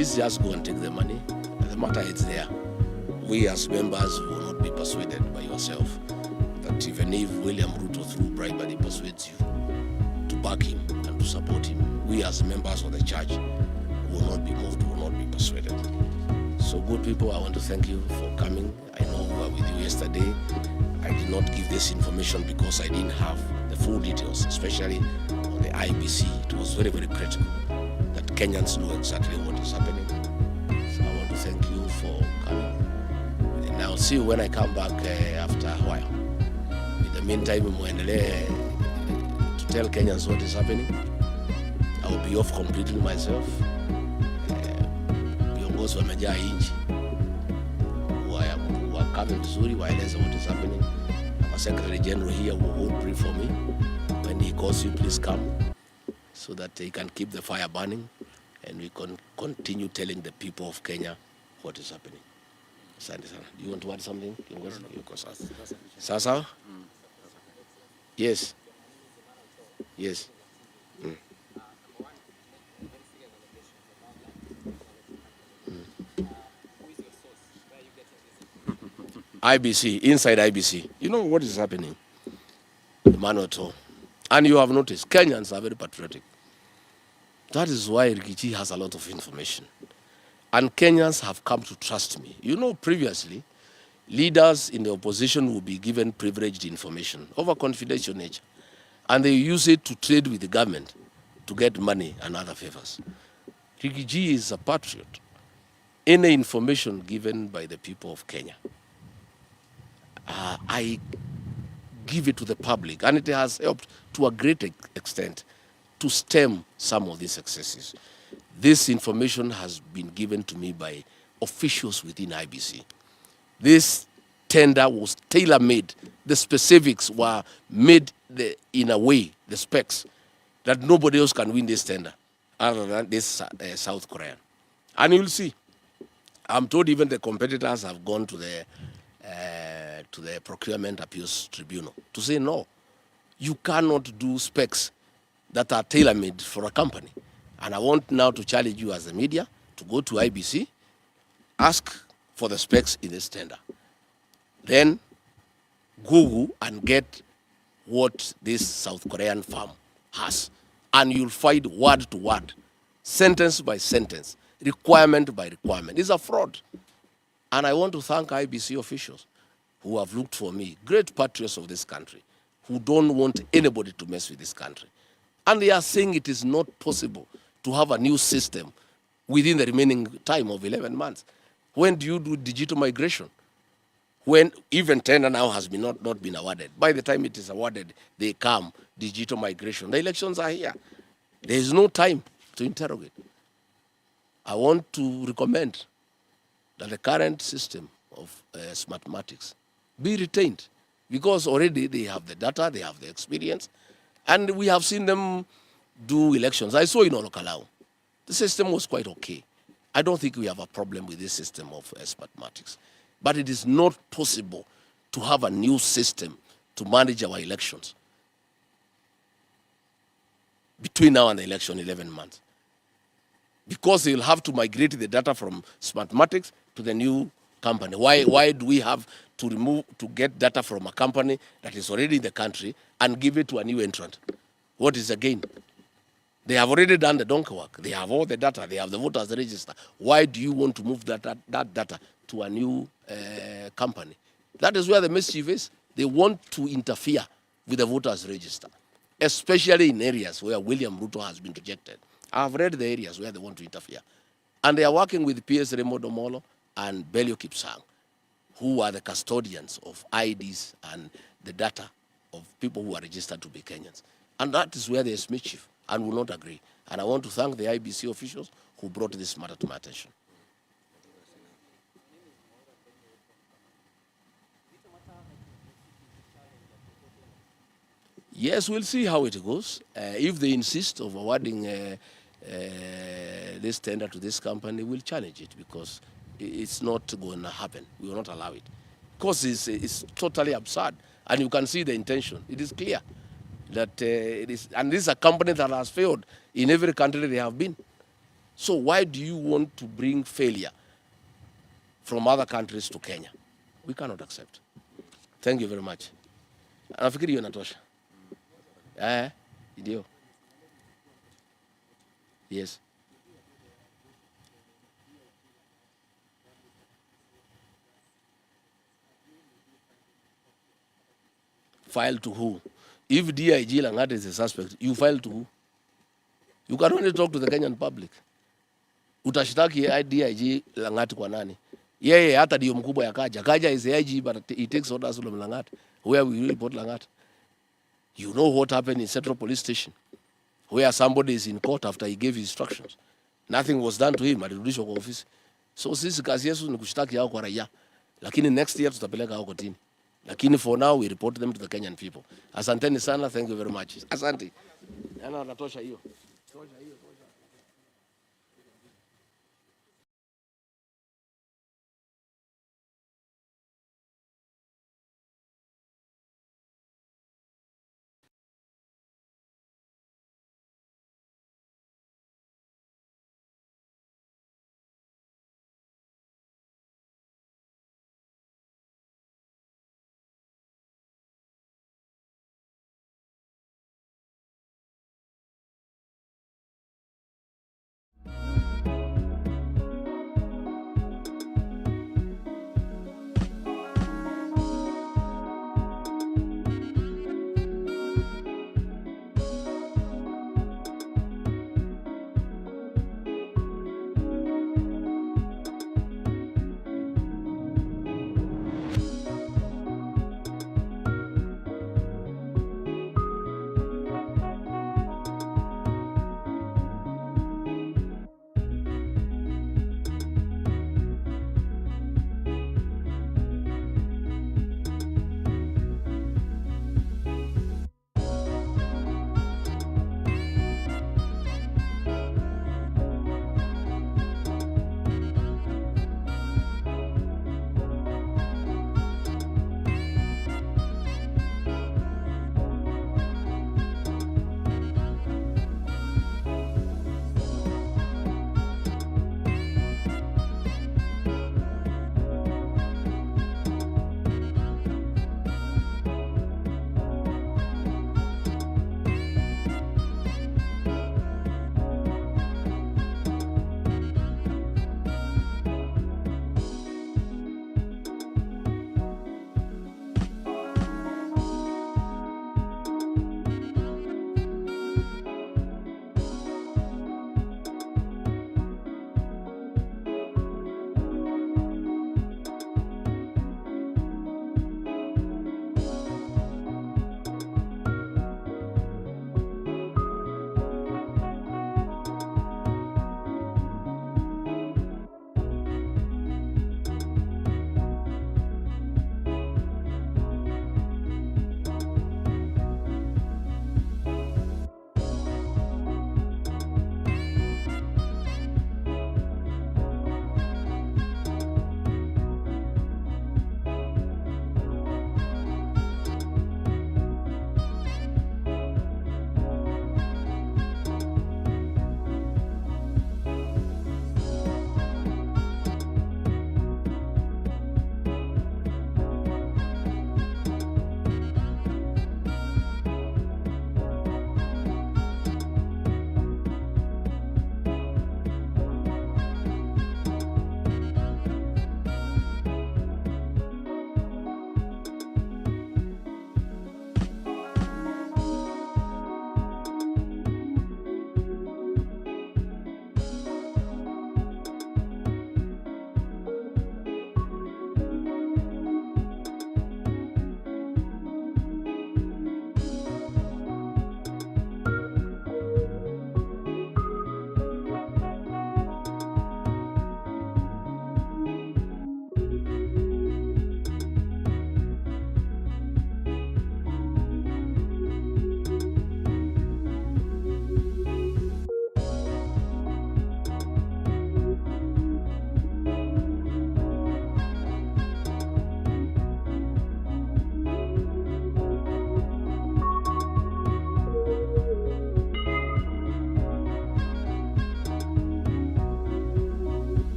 Please just go and take the money. The matter is there. We as members will not be persuaded by yourself that even if William Ruto through bribery persuades you to back him and to support him, we as members of the church will not be moved, will not be persuaded. So good people, I want to thank you for coming. I know we were with you yesterday. I did not give this information because I didn't have the full details, especially on the IBC. It was very, very critical that Kenyans know exactly what is happening. So I want to thank you for coming. And I'll see you when I come back after a while. In the meantime, muendelee to tell Kenyans what is happening. I will be off completely myself. Viongozi wamejaa inchi. Wakame vizuri, waeleze what is happening. Our Secretary General here will hold brief for me. When he calls you, please come so that he can keep the fire burning and we can continue telling the people of Kenya what is happening. Asante sana. Do you want to add something? Sasa? Yes. Yes. IBC, inside IBC. You know what is happening? Manoto. And you have noticed, Kenyans are very patriotic. That is why Rikichi has a lot of information. And Kenyans have come to trust me. You know, previously, leaders in the opposition will be given privileged information of a confidential nature. And they use it to trade with the government to get money and other favors. Rikichi is a patriot. Any information given by the people of Kenya, I give it to the public, and it has helped to a great extent to stem some of these excesses. This information has been given to me by officials within IBC. This tender was tailor-made. The specifics were made in a way, the specs, that nobody else can win this tender other than this South Korean. And you'll see. I'm told even the competitors have gone to the Procurement Appeals Tribunal to say, no, you cannot do specs that are tailor-made for a company. And I want now to challenge you as the media to go to IBC, ask for the specs in this tender. Then Google and get what this South Korean firm has. And you'll find word to word, sentence by sentence, requirement by requirement. It's a fraud. And I want to thank IBC officials who have looked for me, great patriots of this country, who don't want anybody to mess with this country. And they are saying it is not possible to have a new system within the remaining time of 11 months. When do you do digital migration? When even tender now has been not been awarded. By the time it is awarded, they come, digital migration. The elections are here. There is no time to interrogate. I want to recommend that the current system of Smartmatics be retained, because already they have the data, they have the experience, and we have seen them do elections. I saw in Olokalao. The system was quite okay. I don't think we have a problem with this system of Smartmatics. But it is not possible to have a new system to manage our elections between now and the election, 11 months. Because they will have to migrate the data from Smartmatics to the new company. Why do we have to get data from a company that is already in the country and give it to a new entrant? What is the gain? They have already done the donkey work. They have all the data. They have the voters register. Why do you want to move that data to a new company? That is where the mischief is. They want to interfere with the voters register, especially in areas where William Ruto has been rejected. I've read the areas where they want to interfere. And they are working with PS Remo Domolo and Belio Kipsang, who are the custodians of IDs and the data of people who are registered to be Kenyans. And that is where there is mischief, and will not agree. And I want to thank the IBC officials who brought this matter to my attention. Yes, we'll see how it goes. If they insist of awarding this tender to this company, we'll challenge it, because it's not going to happen. We will not allow it. Because it's totally absurd. And you can see the intention. It is clear that it is, and this is a company that has failed in every country they have been. So why do you want to bring failure from other countries to Kenya? We cannot accept. Thank you very much. Nafikiri hiyo inatosha. Ndio. Yes. File to who? If DIG Lang'at is a suspect, you file to who? You can only talk to the Kenyan public. Utashitaki DIG Lang'at kwa nani? Yeye hata ndio mkubwa ya Kaja. Kaja is the IG, but he takes orders from Lang'at. Where will you report Lang'at? You know what happened in Central Police Station, where somebody is in court after he gave instructions. Nothing was done to him, alirudishwa kwa ofisi. So sisi kazi yetu ni kushtaki hao kwa raia. Lakini next year tutapeleka hao kotini. Lakini for now we report them to the Kenyan people. Asanteni sana, thank you very much. Asante. Natosha hiyo.